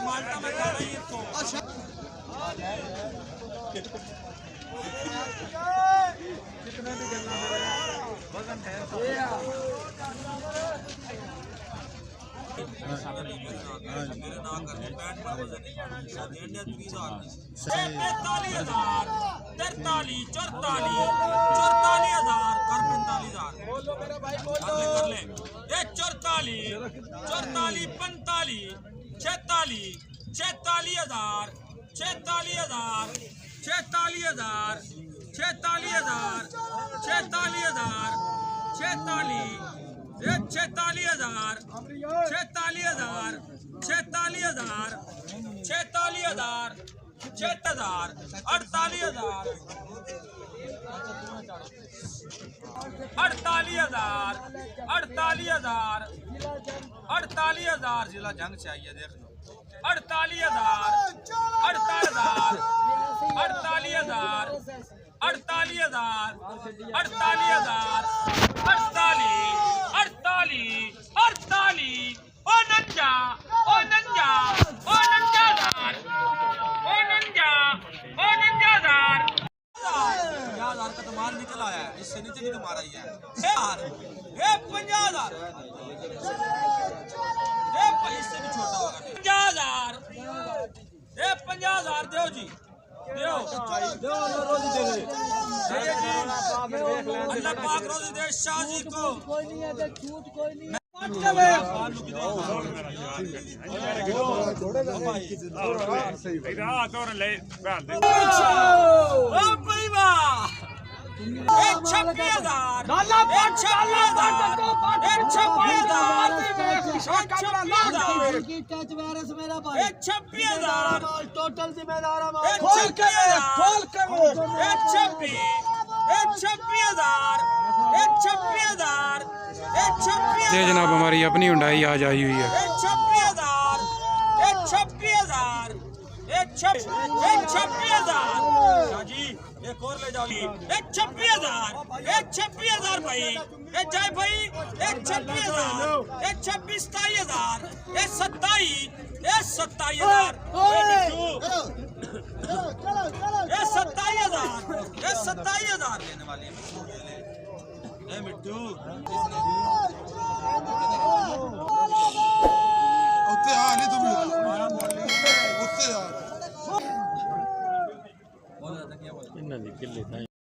माल्टा में खा रही है इसको। कितने भी गन्ना वजन है मेरे नाम कर बैठ पर वजन नहीं 43,000 43 44 44,000 कर 45,000 कर ले ये 44 45 46 46,000 46,000 46,000 46,000 46,000 46 ये 46,000 46,000 46,000 46,000 46,000 48,000 48,000 48,000 48,000 जिला जंग चाहिए देख लो 48,000 48,000 48,000 48,000 48,000 48 ओ नंजा ओ नंजा ओ नंजा दार ओ नंजा ओ नंजा दार 50,000 का तो माल निकल आया है इससे नीचे भी तो मारा ही है यार ये 50,000 ये इससे भी छोटा होगा 50,000 ये 50,000 दो जी दो रोजी दे दे अल्लाह पाक रोजी दे शाह जी को कोई नहीं है छूट कोई नहीं टोटल जिम्मेदार ये जनाब हमारी अपनी हुंडई आज आई हुई है 26,000 जी एक और ले जाओ 26,000 भाई जय भाई 26,000 26 27,000 27,000 27,000 लेने वाले मिट्टू उत्ते आ नहीं तुम उत्ते आ